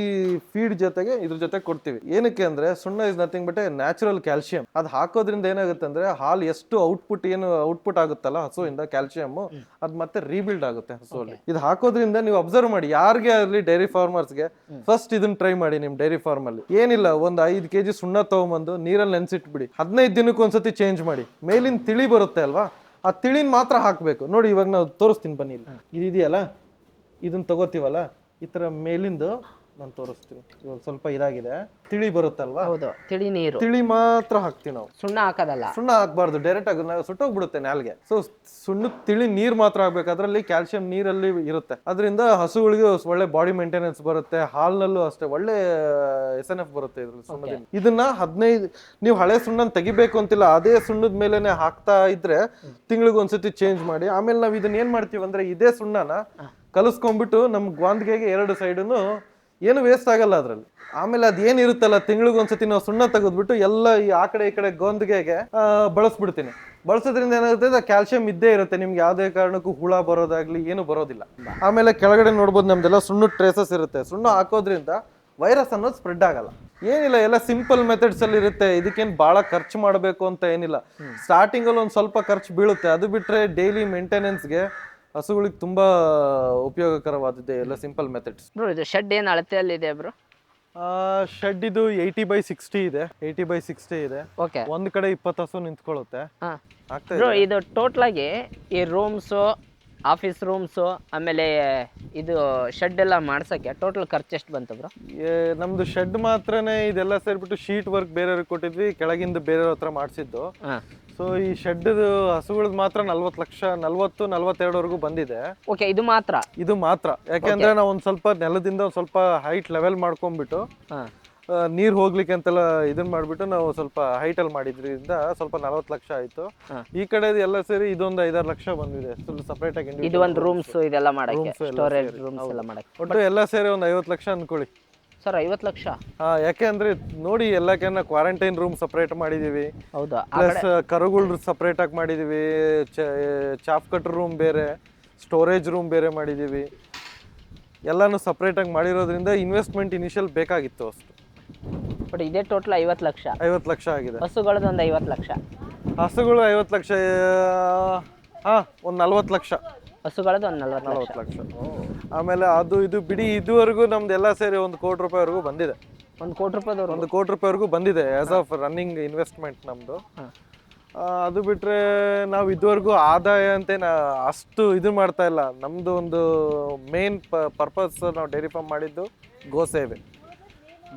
ಫೀಡ್ ಜೊತೆಗೆ ಇದ್ರ ಜೊತೆ ಕೊಡ್ತೀವಿ. ಏನಕ್ಕೆ ಅಂದ್ರೆ ಸುಣ್ಣ is nothing but natural calcium. ಅದು ಹಾಕೋದ್ರಿಂದ ಏನಾಗುತ್ತೆ ಅಂದ್ರೆ ಹಾಲು ಎಷ್ಟು ಔಟ್ಪುಟ್ ಆಗುತ್ತಲ್ಲ ಹಸುವಿಂದ ಕ್ಯಾಲ್ಸಿಯಂ, ಅದ್ ಮತ್ತೆ ರೀಬಿಲ್ಡ್ ಆಗುತ್ತೆ ಹಸುವಲ್ಲಿ. ಇದು ಹಾಕೋದ್ರಿಂದ ನೀವು ಅಬ್ಸರ್ವ್ ಮಾಡಿ, ಯಾರಿಗೆ ಆಗಲಿ ಡೈರಿ ಫಾರ್ಮರ್ಸ್ಗೆ ಫಸ್ಟ್ ಇದನ್ನ ಟ್ರೈ ಮಾಡಿ. ನಿಮ್ ಡೈರಿ ಫಾರ್ಮ್ ಅಲ್ಲಿ ಏನಿಲ್ಲ, ಒಂದು 5 kg ಸುಣ್ಣ ತಗೊಂಬಂದು ನೀರಲ್ಲಿ ನೆನ್ಸಿಟ್ಬಿಡಿ, 15 ದಿನಕ್ಕೆ ಒಂದ್ಸತಿ ಚೇಂಜ್ ಮಾಡಿ. ಮೇಲಿನ ತಿಳಿ ಬರುತ್ತೆ ಅಲ್ವಾ, ಆ ತಿಳಿನ್ ಮಾತ್ರ ಹಾಕ್ಬೇಕು. ನೋಡಿ, ಇವಾಗ ನಾವು ತೋರಿಸ್ತೀನಿ ಬನ್ನಿ. ಇದೆಯಲ್ಲ, ಇದನ್ನ ತಗೋತೀವಲ್ಲ, ಈ ತರ ಮೇಲಿಂದು ನಾನು ತೋರಿಸ್ತೀನಿ. ಇವಾಗ ಸ್ವಲ್ಪ ಇದಾಗಿದೆ, ತಿಳಿ ಬರುತ್ತಲ್ವಾ, ತಿಳಿ ಮಾತ್ರ ಹಾಕ್ತಿವಿ ನಾವು. ಸುಣ್ಣ ಹಾಕ್ಬಾರ್ದು, ಡೈರೆಕ್ಟ್ ಆಗಿ ನಾವು ಸುಟ್ಟೋಗ್ಬಿಡುತ್ತೆ ನಾಲ್ಗೆ. ಸೊ ಸುಣ್ಣ ತಿಳಿ ನೀರ್ ಮಾತ್ರ ಹಾಕ್ಬೇಕು, ಅದ್ರಲ್ಲಿ ಕ್ಯಾಲ್ಸಿಯಂ ನೀರಲ್ಲಿ ಇರುತ್ತೆ. ಅದರಿಂದ ಹಸುಗಳಿಗೆ ಒಳ್ಳೆ ಬಾಡಿ ಮೇಂಟೆನೆನ್ಸ್ ಬರುತ್ತೆ, ಹಾಲ್ನಲ್ಲೂ ಅಷ್ಟೇ ಒಳ್ಳೆ SNF ಬರುತ್ತೆ ಇದ್ರಲ್ಲಿ ಸುಣ್ಣದಿಂದ. ಇದನ್ನ 15 ನೀವು ಹಳೆ ಸುಣ್ಣನ ತೆಗಿಬೇಕು ಅಂತಿಲ್ಲ, ಅದೇ ಸುಣ್ಣದ ಮೇಲೆನೆ ಹಾಕ್ತಾ ಇದ್ರೆ ತಿಂಗಳಿಗೆ ಒಂದ್ಸತಿ ಚೇಂಜ್ ಮಾಡಿ. ಆಮೇಲೆ ನಾವ್ ಇದನ್ನ ಏನ್ ಮಾಡ್ತೀವಿ ಅಂದ್ರೆ, ಇದೇ ಸುಣ್ಣನ ಕಲಸ್ಕೊಂಡ್ಬಿಟ್ಟು ನಮ್ ಗ್ವಾಂದ್ಗೆಗೆ 2 ಸೈಡನ್ನು ಏನು ವೇಸ್ಟ್ ಆಗಲ್ಲ ಅದ್ರಲ್ಲಿ. ಆಮೇಲೆ ಅದೇನಿರುತ್ತಲ್ಲ, ತಿಂಗಳಿಗೊಂದ್ಸತಿ ನಾವು ಸುಣ್ಣ ತೆಗೆದ್ಬಿಟ್ಟು ಎಲ್ಲ ಆ ಕಡೆ ಈ ಕಡೆ ಗೊಂದಿಗೆಗೆ ಬಳಸ್ಬಿಡ್ತೀನಿ. ಬಳಸೋದ್ರಿಂದ ಏನಾಗುತ್ತೆ, ಕ್ಯಾಲ್ಸಿಯಂ ಇದ್ದೇ ಇರುತ್ತೆ, ನಿಮ್ಗೆ ಯಾವ್ದೇ ಕಾರಣಕ್ಕೂ ಹುಳ ಬರೋದಾಗ್ಲಿ ಏನು ಬರೋದಿಲ್ಲ. ಆಮೇಲೆ ಕೆಳಗಡೆ ನೋಡ್ಬೋದು ನಮ್ದೆಲ್ಲ ಸುಣ್ಣದ ಟ್ರೇಸಸ್ ಇರುತ್ತೆ. ಸುಣ್ಣ ಹಾಕೋದ್ರಿಂದ ವೈರಸ್ ಅನ್ನೋದು ಸ್ಪ್ರೆಡ್ ಆಗಲ್ಲ. ಏನಿಲ್ಲ, ಎಲ್ಲ ಸಿಂಪಲ್ ಮೆಥಡ್ಸ್ ಅಲ್ಲಿ ಇರುತ್ತೆ. ಇದಕ್ಕೇನು ಬಹಳ ಖರ್ಚು ಮಾಡಬೇಕು ಅಂತ ಏನಿಲ್ಲ. ಸ್ಟಾರ್ಟಿಂಗ್ ಅಲ್ಲಿ ಒಂದ್ ಸ್ವಲ್ಪ ಖರ್ಚು ಬೀಳುತ್ತೆ, ಅದು ಬಿಟ್ರೆ ಡೈಲಿ ಮೇಂಟೆನೆನ್ಸ್ಗೆ ಹಸುಗಳಿಗೆ ತುಂಬಾ ಉಪಯೋಗಕರವಾದದ್ದೇ ಎಲ್ಲ ಸಿಂಪಲ್ ಮೆಥಡ್ಸ್. ಇದು ಶೆಡ್ ಏನು ಅಳತೆಯಲ್ಲಿ ಇದೆ ಬ್ರೋ? ಶೆಡ್ ಇದು 80/60 ಇದೆ. 80/60 ಇದೆ. ಒಂದ್ ಕಡೆ 20 ಹಸು ನಿಂತ್ಕೊಳ್ಳುತ್ತೆ. ಇದು ಟೋಟಲ್ ಆಗಿ ಈ ರೂಮ್ಸು, ಆಫೀಸ್ ರೂಮ್ಸು, ಆಮೇಲೆ ಇದು ಶೆಡ್ ಎಲ್ಲ ಮಾಡ್ಸಕ್ಕೆ ಟೋಟಲ್ ಖರ್ಚು ಎಷ್ಟು ಬಂತು ಬ್ರೋ? ನಮ್ದು ಶೆಡ್ ಮಾತ್ರನೇ ಇದೆಲ್ಲ ಸೇರ್ಬಿಟ್ಟು ಶೀಟ್ ವರ್ಕ್ ಬೇರೆಯವ್ರಿಗೆ ಕೊಟ್ಟಿದ್ವಿ, ಕೆಳಗಿಂದ ಬೇರೆಯವ್ರ ಹತ್ರ ಮಾಡಿಸಿದ್ದು. ಸೊ ಈ ಶೆಡ್ ಹಸುಗಳದ್ದು ಮಾತ್ರ 40 ಲಕ್ಷ, 40-42 ಬಂದಿದೆ. ಇದು ಮಾತ್ರ ಯಾಕೆಂದ್ರೆ ನಾವು ಒಂದ್ ಸ್ವಲ್ಪ ನೆಲದಿಂದ ಒಂದ್ ಸ್ವಲ್ಪ ಹೈಟ್ ಲೆವೆಲ್ ಮಾಡ್ಕೊಂಡ್ಬಿಟ್ಟು ನೀರ್ ಹೋಗ್ಲಿಕ್ಕೆ ಅಂತೆಲ್ಲ ಇದನ್ನ ಮಾಡ್ಬಿಟ್ಟು ನಾವು ಸ್ವಲ್ಪ ಹೈಟ್ ಅಲ್ಲಿ ಮಾಡಿದ್ರಿಂದ ಸ್ವಲ್ಪ 40 ಲಕ್ಷ ಆಯ್ತು. ಈ ಕಡೆ ಎಲ್ಲ ಸೇರಿ ಇದೊಂದು 5-6 ಲಕ್ಷ ಬಂದಿದೆ. ಸಪರೇಟ್ ಆಗಿ ಒಟ್ಟು ಎಲ್ಲ ಸೇರಿ ಒಂದು 50 ಲಕ್ಷ ಅನ್ಕೊಳ್ಳಿ ಸರ್. 50 ಲಕ್ಷ? ಯಾಕೆ ಅಂದ್ರೆ ನೋಡಿ, ಎಲ್ಲಕ್ಕೆನ ಕ್ವಾರಂಟೈನ್ ರೂಮ್ ಸಪರೇಟ್ ಮಾಡಿದೀವಿ, ಪ್ಲಸ್ ಕರುಗಳು ಸಪರೇಟ್ ಆಗಿ ಮಾಡಿದೀವಿ, ಚಾಪ್ ಕಟ್ ರೂಮ್ ಬೇರೆ, ಸ್ಟೋರೇಜ್ ರೂಮ್ ಬೇರೆ ಮಾಡಿದೀವಿ. ಎಲ್ಲಾನು ಸಪರೇಟ್ ಆಗಿ ಮಾಡಿರೋದ್ರಿಂದ ಇನ್ವೆಸ್ಟ್ಮೆಂಟ್ ಇನಿಷಿಯಲ್ ಬೇಕಾಗಿತ್ತು ಅಷ್ಟು. ಬಟ್ ಇದೇ ಟೋಟಲ್ 50 ಲಕ್ಷ. 50 ಲಕ್ಷ ಆಗಿದೆ. ಹಸುಗಳದ್ದು ಒಂದು 50 ಲಕ್ಷ. ಹಸುಗಳು 50 ಲಕ್ಷ, ಒಂದು 40 ಲಕ್ಷ. ಹಸುಗಳದ್ದು ಒಂದು 40 ಲಕ್ಷ. ಆಮೇಲೆ ಅದು ಇದು ಬಿಡಿ, ಇದುವರೆಗೂ ನಮ್ದು ಎಲ್ಲ ಸೇರಿ 1 ಕೋಟಿ ರೂಪಾಯಿವರೆಗೂ ಬಂದಿದೆ. 1 ಕೋಟಿ ರೂಪಾಯಿ? 1 ಕೋಟಿ ರೂಪಾಯಿವರೆಗೂ ಬಂದಿದೆ ಆಸ್ ಆಫ್ ರನ್ನಿಂಗ್ ಇನ್ವೆಸ್ಟ್ಮೆಂಟ್ ನಮ್ದು. ಅದು ಬಿಟ್ರೆ ನಾವು ಇದುವರೆಗೂ ಆದಾಯ ಅಂತ ಅಷ್ಟು ಇದು ಮಾಡ್ತಾ ಇಲ್ಲ. ನಮ್ದು ಒಂದು ಮೇನ್ ಪರ್ಪಸ್ ನಾವು ಡೈರಿ ಫಾರ್ಮ್ ಮಾಡಿದ್ದು ಗೋ ಸೇವೆ.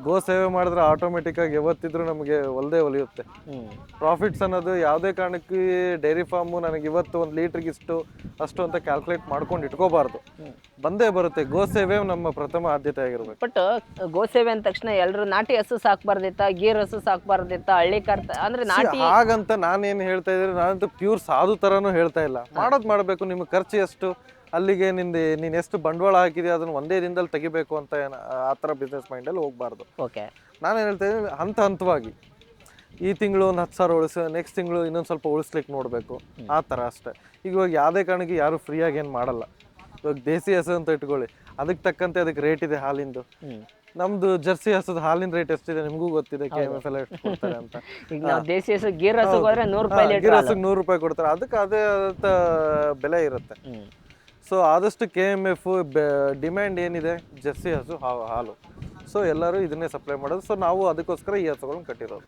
ಗೋ ಸೇವೆ ಮಾಡಿದ್ರೆ ಆಟೋಮೆಟಿಕ್ ಆಗಿ ಯಾವತ್ತಿದ್ರೂ ನಮಗೆ ಒಲಿಯುತ್ತೆ. ಪ್ರಾಫಿಟ್ಸ್ ಅನ್ನೋದು ಯಾವುದೇ ಕಾರಣಕ್ಕೆ ಡೈರಿ ಫಾರ್ಮು ನನಗೆ ಇವತ್ತು 1 ಲೀಟ್ರಿಗೆ ಇಷ್ಟು ಅಷ್ಟು ಅಂತ ಕ್ಯಾಲ್ಕುಲೇಟ್ ಮಾಡ್ಕೊಂಡು ಇಟ್ಕೋಬಾರ್ದು. ಬಂದೇ ಬರುತ್ತೆ. ಗೋ ಸೇವೆ ನಮ್ಮ ಪ್ರಥಮ ಆದ್ಯತೆ ಆಗಿರ್ಬೇಕು. ಬಟ್ ಗೋ ಸೇವೆ ಅಂದ ತಕ್ಷಣ ಎಲ್ಲರೂ ನಾಟಿ ಹಸು ಸಾಕ್ಬಾರ್ದಿತ್ತ, ಗೀರ್ ಹಸು ಸಾಕ್ಬಾರ್ದಿತ್ತ, ಹಳ್ಳಿ ಕರ್ತ ಅಂದ್ರೆ ನಾಟಿ ಹಾಗಂತ ನಾನೇನು ಹೇಳ್ತಾ ಇದ್ರೆ ನಾನಂತೂ ಪ್ಯೂರ್ ಸಾಧು ಥರನೂ ಹೇಳ್ತಾ ಇಲ್ಲ. ಮಾಡಬೇಕು. ನಿಮ್ಗೆ ಖರ್ಚು ಎಷ್ಟು, ಅಲ್ಲಿಗೆ ನೀನು ಎಷ್ಟು ಬಂಡವಾಳ ಹಾಕಿದೆಯಾ ಅದನ್ನು ಒಂದೇ ದಿನದಲ್ಲಿ ತೆಗಿಬೇಕು ಅಂತ ಆ ಥರ ಬಿಸ್ನೆಸ್ ಮೈಂಡಲ್ಲಿ ಹೋಗಬಾರ್ದು. ಓಕೆ, ನಾನೇನು ಹೇಳ್ತಾ ಇದ್ದೀನಿ, ಹಂತವಾಗಿ ಈ ತಿಂಗಳು ಒಂದು 10,000 ಉಳಿಸಿ ನೆಕ್ಸ್ಟ್ ತಿಂಗಳು ಇನ್ನೊಂದು ಸ್ವಲ್ಪ ಉಳಿಸ್ಲಿಕ್ಕೆ ನೋಡಬೇಕು, ಆ ಥರ ಅಷ್ಟೇ. ಈಗ ಇವಾಗ ಯಾವುದೇ ಕಾರಣಕ್ಕೆ ಯಾರು ಫ್ರೀಯಾಗಿ ಏನು ಮಾಡಲ್ಲ. ಇವಾಗ ದೇಸಿ ಹಸು ಅಂತ ಇಟ್ಕೊಳ್ಳಿ, ಅದಕ್ಕೆ ತಕ್ಕಂತೆ ಅದಕ್ಕೆ ರೇಟ್ ಇದೆ ಹಾಲಿಂದು. ನಮ್ದು ಜರ್ಸಿ ಹಸದ ಹಾಲಿನ ರೇಟ್ ಎಷ್ಟಿದೆ ನಿಮಗೂ ಗೊತ್ತಿದೆ, KMF ಎಲ್ಲ ಎಷ್ಟು ಕೊಡ್ತಾರೆ ಅಂತ. ಈಗ ನಾವು ದೇಸಿ ಹಸು ಗೀರ್ ಹಸು ಹೋದ್ರೆ 100 ರೂಪಾಯಿ ಲೀಟರ್, ಗೀರ್ ಹಸುಗೆ 100 ರೂಪಾಯಿ ಕೊಡ್ತಾರೆ. ಅದಕ್ಕೆ ಅದೇ ಬೆಲೆ ಇರುತ್ತೆ. ಸೊ ಆದಷ್ಟು KMF ಡಿಮ್ಯಾಂಡ್ ಏನಿದೆ ಜರ್ಸಿ ಹಸು ಹಾಲು. ಸೊ ಎಲ್ಲರೂ ಇದನ್ನೇ ಸಪ್ಲೈ ಮಾಡೋದು. ಸೊ ನಾವು ಅದಕ್ಕೋಸ್ಕರ ಈ ಹಸುಗಳನ್ನ ಕಟ್ಟಿರೋದು.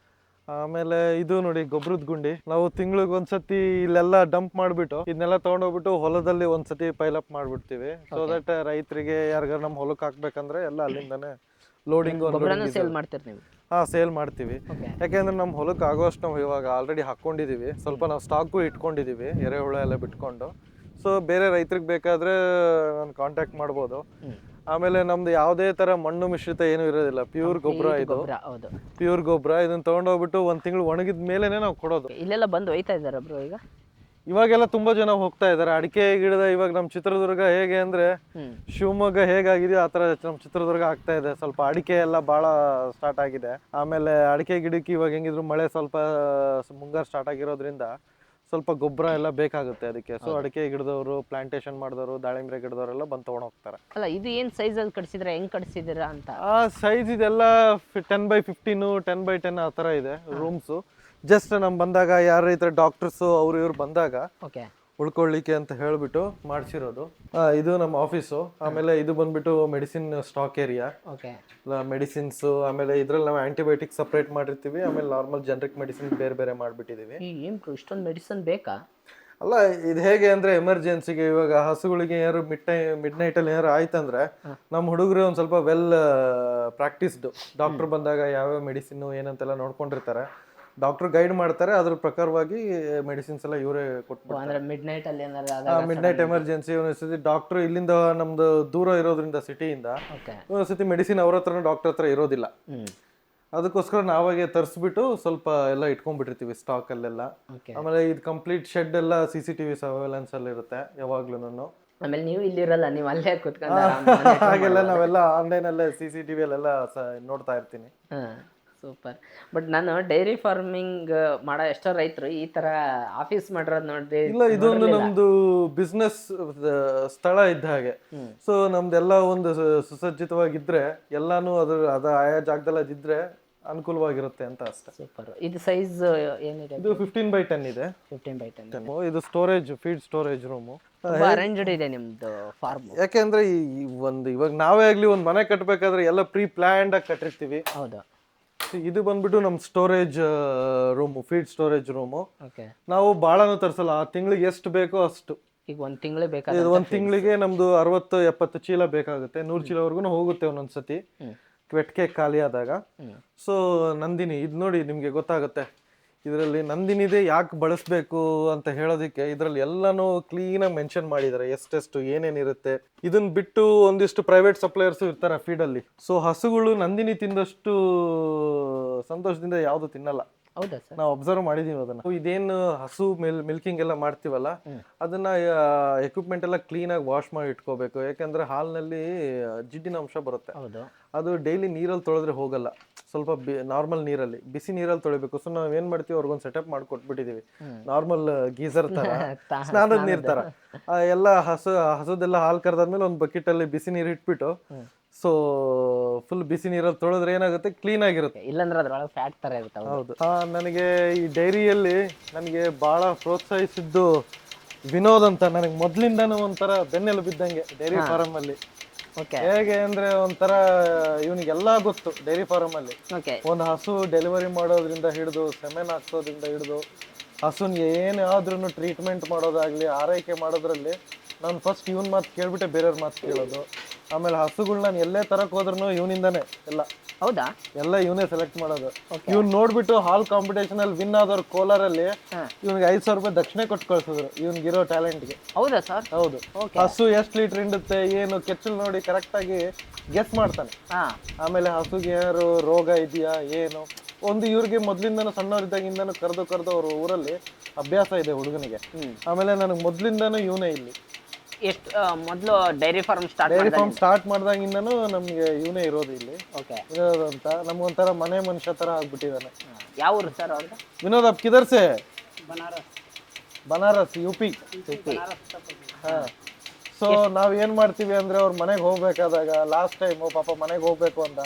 ಆಮೇಲೆ ಇದು ನೋಡಿ ಗೊಬ್ಬರದ ಗುಂಡಿ. ನಾವು ತಿಂಗಳಿಗೆ ಒಂದ್ಸತಿ ಇಲ್ಲೆಲ್ಲ ಡಂಪ್ ಮಾಡಿಬಿಟ್ಟು ಇದನ್ನೆಲ್ಲ ತೊಗೊಂಡೋಗ್ಬಿಟ್ಟು ಹೊಲದಲ್ಲಿ ಒಂದ್ಸತಿ ಪೈಲಪ್ ಮಾಡಿಬಿಡ್ತೀವಿ. ಸೊ ದಟ್ ರೈತರಿಗೆ ಯಾರಿಗಾರು ನಮ್ಮ ಹೊಲಕ್ಕೆ ಹಾಕ್ಬೇಕಂದ್ರೆ ಎಲ್ಲ ಅಲ್ಲಿಂದಾನೆ ಲೋಡಿಂಗ್ ಸೇಲ್ ಮಾಡ್ತೀರಿ ನೀವು? ಸೇಲ್ ಮಾಡ್ತೀವಿ. ಯಾಕೆಂದ್ರೆ ನಮ್ಮ ಹೊಲಕ್ಕೆ ಆಗೋಷ್ಟು ನಾವು ಇವಾಗ ಆಲ್ರೆಡಿ ಹಾಕ್ಕೊಂಡಿದ್ದೀವಿ. ಸ್ವಲ್ಪ ನಾವು ಸ್ಟಾಕು ಇಟ್ಕೊಂಡಿದ್ದೀವಿ, ಎರೆಹುಳ ಎಲ್ಲ ಬಿಟ್ಕೊಂಡು. ಸೊ ಬೇರೆ ರೈತರಿಗೆ ಬೇಕಾದರೆ ನಾನು ಕಾಂಟ್ಯಾಕ್ಟ್ ಮಾಡ್ಬೋದು. ಆಮೇಲೆ ನಮ್ದು ಯಾವುದೇ ಥರ ಮಣ್ಣು ಮಿಶ್ರಿತ ಏನೂ ಇರೋದಿಲ್ಲ. ಪ್ಯೂರ್ ಗೊಬ್ಬರ ಇದು, ಪ್ಯೂರ್ ಗೊಬ್ಬರ. ಇದನ್ನ ತೊಗೊಂಡೋಗ್ಬಿಟ್ಟು 1 ತಿಂಗಳು ಒಣಗಿದ ಮೇಲೇ ನಾವು ಕೊಡೋದು. ಇಲ್ಲೆಲ್ಲ ಬಂದು ಒಯ್ತಾ ಇದ್ದಾರೆ ಬ್ರೋ ಈಗ? ಇವಾಗೆಲ್ಲ ತುಂಬಾ ಜನ ಹೋಗ್ತಾ ಇದ್ದಾರೆ. ಅಡಿಕೆ ಗಿಡದ ಇವಾಗ ನಮ್ಮ ಚಿತ್ರದುರ್ಗ ಹೇಗೆ ಅಂದ್ರೆ ಶಿವಮೊಗ್ಗ ಹೇಗಾಗಿದೆಯೋ ಆ ಥರ ನಮ್ಮ ಚಿತ್ರದುರ್ಗ ಆಗ್ತಾ ಇದೆ. ಸ್ವಲ್ಪ ಅಡಿಕೆ ಎಲ್ಲ ಭಾಳ ಸ್ಟಾರ್ಟ್ ಆಗಿದೆ. ಆಮೇಲೆ ಅಡಿಕೆ ಗಿಡಕ್ಕೆ ಇವಾಗ ಹೆಂಗಿದ್ರು ಮಳೆ ಸ್ವಲ್ಪ ಮುಂಗಾರು ಸ್ಟಾರ್ಟ್ ಆಗಿರೋದ್ರಿಂದ ಸ್ವಲ್ಪ ಗೊಬ್ಬರ ಎಲ್ಲ ಬೇಕಾಗುತ್ತೆ ಅದಕ್ಕೆ. ಸೊ ಅಡಿಕೆ ಗಿಡದವರು, ಪ್ಲಾಂಟೇಶನ್ ಮಾಡಿದವರು, ದಾಳಿಂಬೆ ಗಿಡದವರೆಲ್ಲ ಬಂದು ತೊಗೊಂಡು ಹೋಗ್ತಾರೆ. ಅಲ್ಲ, ಇದು ಏನು ಸೈಜಲ್ಲಿ ಕಟ್ಸಿದ್ರೆ ಹೆಂಗ್ ಕಟ್ಸಿದ್ದೀರಾ ಅಂತ? ಸೈಜ್ ಇದೆಲ್ಲ 10x15, 10x10 ಆ ಥರ ಇದೆ ರೂಮ್ಸು. ಜಸ್ಟ್ ನಮ್ ಬಂದಾಗ ಯಾರು ಈ ಥರ ಡಾಕ್ಟರ್ಸು ಅವ್ರು ಇವ್ರು ಬಂದಾಗ ಉಳ್ಕೊಳ್ಳಿಕ್ಕೆ ಅಂತ ಹೇಳ್ಬಿಟ್ಟು ಮಾಡಿಸಿರೋದು. ಇದು ನಮ್ಮ ಆಫೀಸು. ಆಮೇಲೆ ಇದು ಬಂದ್ಬಿಟ್ಟು ಮೆಡಿಸಿನ್ ಸ್ಟಾಕ್ ಏರಿಯಾ, ಮೆಡಿಸಿನ್ಸ್. ಆಮೇಲೆ ಇದ್ರಲ್ಲಿ ನಾವು ಆಂಟಿಬಯೋಟಿಕ್ ಸಪ್ರೇಟ್ ಮಾಡಿರ್ತೀವಿ. ಆಮೇಲೆ ನಾರ್ಮಲ್ ಜನರಿಕ್ ಮೆಡಿಸಿನ್ ಬೇರೆ ಬೇರೆ ಮಾಡಿಬಿಟ್ಟಿದ್ದೀವಿ. ಇಷ್ಟೊಂದು ಮೆಡಿಸಿನ್ ಬೇಕಾ? ಅಲ್ಲ, ಇದು ಹೇಗೆ ಅಂದ್ರೆ ಎಮರ್ಜೆನ್ಸಿಗೆ ಇವಾಗ ಹಸುಗಳಿಗೆ ಏನಾದ್ರು ಮಿಡ್ ನೈಟ್ ಅಲ್ಲಿ ಏನಾರು ಆಯ್ತಂದ್ರೆ ನಮ್ಮ ಹುಡುಗರು ಒಂದ್ ಸ್ವಲ್ಪ ವೆಲ್ ಪ್ರಾಕ್ಟೀಸ್ಡ್. ಡಾಕ್ಟರ್ ಬಂದಾಗ ಯಾವ್ಯಾವ ಮೆಡಿಸಿನ್ ಏನಂತೆಲ್ಲ ನೋಡ್ಕೊಂಡಿರ್ತಾರೆ. ಡಾಕ್ಟರ್ ಗೈಡ್ ಮಾಡ್ತಾರೆ, ಅದ್ರ ಪ್ರಕಾರವಾಗಿ ಮೆಡಿಸಿನ್ಸ್ ಎಲ್ಲ ಇವರೇ ಕೊಟ್ಬಿಡ್ತಾರೆ. ಮಿಡ್ ನೈಟ್ ಎಮರ್ಜೆನ್ಸಿ ಒಂದ್ಸತಿ ಡಾಕ್ಟರ್ ಇಲ್ಲಿಂದ ನಮ್ದು ದೂರ ಇರೋದ್ರಿಂದ ಸಿಟಿಯಿಂದ ಒಂದ್ಸತಿ ಮೆಡಿಸಿನ್ ಅವ್ರ ಹತ್ರ ಡಾಕ್ಟರ್ ಹತ್ರ ಇರೋದಿಲ್ಲ. ಅದಕ್ಕೋಸ್ಕರ ನಾವಾಗೆ ತರಿಸ್ಬಿಟ್ಟು ಸ್ವಲ್ಪ ಎಲ್ಲ ಇಟ್ಕೊಂಡ್ಬಿಟ್ಟಿರ್ತೀವಿ ಸ್ಟಾಕ್ ಅಲ್ಲೆಲ್ಲ. ಆಮೇಲೆ ಇದು ಕಂಪ್ಲೀಟ್ ಶೆಡ್ ಎಲ್ಲ CCTV ಸರ್ವೇಲೆನ್ಸ್ ಅಲ್ಲಿ ಇರುತ್ತೆ ಯಾವಾಗ್ಲೂ. ಆಮೇಲೆ ನೀವು ಇಲ್ಲಿರಲ್ಲ, ನೀವು ಅಲ್ಲೇ ಕುತ್ಕೊಂಡು ಹಾಗೆಲ್ಲ ನಾವೆಲ್ಲ ಆನ್ಲೈನ್ ಅಲ್ಲೇ CCTV ಅಲ್ಲೆಲ್ಲ ನೋಡ್ತಾ ಇರ್ತೀನಿ. ಸೂಪರ್. ಬಟ್ ನಾನು ಡೈರಿ ಫಾರ್ಮಿಂಗ್ ಮಾಡೋ ಎಷ್ಟೋ ರೈತರು ಈ ತರ ಆಫೀಸ್ ಮಾಡಿರೋದು ನೋಡಿ ಇಲ್ಲ, ಇದೊಂದು ನಮ್ದು ಬಿಸ್ನೆಸ್ ಸ್ಥಳ ಇದ್ದ ಹಾಗೆ. ಸೊ ನಮ್ದೆಲ್ಲ ಒಂದು ಸುಸಜ್ಜಿತವಾಗಿದ್ರೆ ಎಲ್ಲಾನು ಅದ ಆಯಾ ಜಾಗದಲ್ಲಿ ಅದಿದ್ರೆ ಅನುಕೂಲವಾಗಿರುತ್ತೆ ಅಂತ ಅಷ್ಟೇ. ಸೂಪರ್. ಇದು ಸೈಜ್ ಏನಿದೆ? ಇದು 15x10 ಇದೆ. 15x10. ಇದು storage, feed storage room. Arranged ಇದೆ ನಿಮ್ದು ಫಾರ್ಮ್. ಯಾಕೆಂದ್ರೆ ಇವಾಗ ನಾವೇ ಆಗ್ಲಿ ಒಂದು ಮನೆ ಕಟ್ಟಬೇಕಾದ್ರೆ ಎಲ್ಲ ಪ್ರೀ ಪ್ಲಾನ್ಡ್ ಆಗಿ ಕಟ್ಟಿರ್ತೀವಿ. ಹೌದಾ? ಇದು ಬಂದ್ಬಿಟ್ಟು ನಮ್ storage room, feed storage room. ನಾವು ಬಾಳನು ತರಿಸಲ್ಲ, ಆ ತಿಂಗಳಿಗೆ ಎಷ್ಟು ಬೇಕೋ ಅಷ್ಟು. ಈಗ ಒಂದ್ ತಿಂಗಳೇ ಬೇಕಾಗುತ್ತೆ. ಒಂದ್ ತಿಂಗಳಿಗೆ ನಮ್ದು 60-70 ಚೀಲ ಬೇಕಾಗುತ್ತೆ. 100 ಚೀಲವರೆಗೂ ಹೋಗುತ್ತೆ ಒಂದೊಂದ್ಸತಿ ವೆಟ್ಕೆ ಖಾಲಿ ಆದಾಗ. ಸೊ ನಂದಿನಿ ಇದು ನೋಡಿ ನಿಮ್ಗೆ ಗೊತ್ತಾಗುತ್ತೆ. ಇದರಲ್ಲಿ ನಂದಿನಿದೆ ಯಾಕೆ ಬಳಸಬೇಕು ಅಂತ ಹೇಳೋದಕ್ಕೆ ಇದರಲ್ಲಿ ಎಲ್ಲಾನು ಕ್ಲೀನಾಗಿ ಮೆನ್ಷನ್ ಮಾಡಿದ್ದಾರೆ, ಎಷ್ಟೆಷ್ಟು ಏನೇನಿರುತ್ತೆ. ಇದನ್ನ ಬಿಟ್ಟು ಒಂದಿಷ್ಟು ಪ್ರೈವೇಟ್ ಸಪ್ಲೈಯರ್ಸ್ ಇರ್ತಾರೆ ಫೀಡಲ್ಲಿ. ಸೊ ಹಸುಗಳು ನಂದಿನಿ ತಿಂದಷ್ಟು ಸಂತೋಷದಿಂದ ಯಾವುದು ತಿನ್ನಲ್ಲ. ಹೌದಾ ಸರ್? ನಾವು ಅಬ್ಸರ್ವ್ ಮಾಡಿದೀವಿ ಅದನ್ನ. ಇದೇನು ಹಸು ಮಿಲ್ಕಿಂಗ್ ಎಲ್ಲ ಮಾಡ್ತೀವಲ್ಲ, ಅದನ್ನ ಎಕ್ವಿಪ್ಮೆಂಟ್ ಎಲ್ಲ ಕ್ಲೀನ್ ಆಗಿ ವಾಶ್ ಮಾಡಿ ಇಟ್ಕೋಬೇಕು. ಯಾಕಂದ್ರೆ ಹಾಲಿನಲ್ಲಿ ಜಿಡ್ಡಿನ ಅಂಶ ಬರುತ್ತೆ. ಅದು ಡೈಲಿ ನೀರಲ್ಲಿ ತೊಳೆದ್ರೆ ಹೋಗಲ್ಲ. ಸ್ವಲ್ಪ ನಾರ್ಮಲ್ ನೀರಲ್ಲಿ, ಬಿಸಿ ನೀರಲ್ಲಿ ತೊಳಿಬೇಕು. ಸೊ ನಾವ್ ಏನ್ ಮಾಡ್ತೀವಿ, ಅವ್ರಿಗೊಂದು ಸೆಟಪ್ ಮಾಡಿ ಕೊಟ್ಬಿಟ್ಟಿದೀವಿ. ನಾರ್ಮಲ್ ಗೀಸರ್ ತರ, ಸ್ನಾನದ ನೀರ್ ತರ. ಎಲ್ಲ ಹಸುದೆಲ್ಲ ಹಾಲು ಕರೆದಾದ್ಮೇಲೆ ಒಂದು ಬಕೆಟ್ ಅಲ್ಲಿ ಬಿಸಿ ನೀರು ಇಟ್ಬಿಟ್ಟು, ಸೊ ಫುಲ್ ಬಿಸಿ ನೀರಲ್ಲಿ ತೊಳೆದ್ರೆ ಏನಾಗುತ್ತೆ, ಕ್ಲೀನ್ ಆಗಿರುತ್ತೆ. ಇಲ್ಲಾಂದ್ರೆ ಅದ್ರೊಳಗೆ ಫ್ಯಾಟ್ ತರ ಇರುತ್ತೆ. ಹೌದು. ನನಗೆ ಈ ಡೈರಿಯಲ್ಲಿ ನನಗೆ ಬಹಳ ಪ್ರೋತ್ಸಾಹಿಸಿದ್ದು ವಿನೋದ್ ಅಂತ. ನನಗೆ ಮೊದ್ಲಿಂದಾನು ಒಂಥರ ಬೆನ್ನೆಲು ಬಿದ್ದಂಗೆ ಡೈರಿ ಫಾರಂ ಅಲ್ಲಿ. ಹೇಗೆ ಅಂದ್ರೆ ಒಂಥರ ಇವನಿಗೆಲ್ಲ ಗೊತ್ತು ಡೈರಿ ಫಾರಂ ಅಲ್ಲಿ. ಒಂದು ಹಸು ಡೆಲಿವರಿ ಮಾಡೋದ್ರಿಂದ ಹಿಡಿದು ಸೆಮೆನ್ ಹಾಕ್ಸೋದ್ರಿಂದ ಹಿಡಿದು ಹಸುನ್ಗೆ ಏನಾದ್ರೂ ಟ್ರೀಟ್ಮೆಂಟ್ ಮಾಡೋದಾಗ್ಲಿ ಆರೈಕೆ ಮಾಡೋದ್ರಲ್ಲಿ ನಾನು ಫಸ್ಟ್ ಇವನ್ ಮಾತು ಕೇಳ್ಬಿಟ್ಟೆ ಬೇರೆಯವ್ರ ಮಾತು ಕೇಳೋದು. ಆಮೇಲೆ ಹಸುಗಳು ನಾನು ಎಲ್ಲೇ ತರಕ್ ಹೋದ್ರೂ ಇವನಿಂದಾನೆ ಎಲ್ಲ. ಹೌದಾ? ಎಲ್ಲ ಇವನೇ ಸೆಲೆಕ್ಟ್ ಮಾಡೋದು. ಇವ್ನ್ ನೋಡ್ಬಿಟ್ಟು ಹಾಲ್ ಕಾಂಪಿಟೇಷನ್ ಅಲ್ಲಿ ವಿನ್ ಆದವ್ರು ಕೋಲಾರಲ್ಲಿ ಇವ್ನಿಗೆ 5,000 ರೂಪಾಯಿ ದಕ್ಷಿಣೆ ಕೊಟ್ಟು ಕಳ್ಸಿದ್ರು ಇವ್ನಿಗಿರೋ ಟ್ಯಾಲೆಂಟ್ಗೆ. ಹೌದಾ ಸರ್? ಹೌದು. ಹಸು ಎಷ್ಟು ಲೀಟರ್ ಹಿಂಡುತ್ತೆ ಏನು ಕೆಚ್ಚಲ್ ನೋಡಿ ಕರೆಕ್ಟ್ ಆಗಿ ಗೆಸ್ ಮಾಡ್ತಾನೆ. ಆಮೇಲೆ ಹಸುಗೆ ಏನಾದ್ರು ರೋಗ ಇದೆಯಾ ಏನು ಒಂದು ಇವ್ರಿಗೆ ಮೊದ್ಲಿಂದನೂ ಸಣ್ಣವರಿದ್ದಾಗಿಂದನೂ ಕರೆದು ಅವ್ರ ಊರಲ್ಲಿ ಅಭ್ಯಾಸ ಇದೆ ಹುಡುಗನಿಗೆ. ಆಮೇಲೆ ನನಗೆ ಮೊದ್ಲಿಂದಾನು ಇವನೇ ಇಲ್ಲಿ. ಎಷ್ಟು ಮೊದಲು ಡೈರಿ ಫಾರ್ಮ್ ಸ್ಟಾರ್ಟ್ ಮಾಡ್ದಾಗಿಂದನೂ ನಮ್ಗೆ ಇವನೇ ಇರೋದು ಇಲ್ಲಿ. ವಿನೋದ್ ಅಂತ ನಮ್ಗೊಂಥರ ಮನೆ ಮನುಷ್ಯ ತರ ಆಗ್ಬಿಟ್ಟಿದ್ದಾನೆ. ಯಾವ ಊರು ಸರ್ ಅವ್ರದ್ದು? ವಿನೋದ್ ಅಪ್ ಕಿದರ್ಸೆ ಬನಾರಸ್ ಯುಪಿ. ಹಾ. ಸೊ ನಾವ್ ಏನ್ ಮಾಡ್ತೀವಿ ಅಂದ್ರೆ ಅವ್ರ ಮನೆಗೆ ಹೋಗ್ಬೇಕಾದಾಗ ಲಾಸ್ಟ್ ಟೈಮ್ ಪಾಪ ಮನೆಗೆ ಹೋಗ್ಬೇಕು ಅಂತ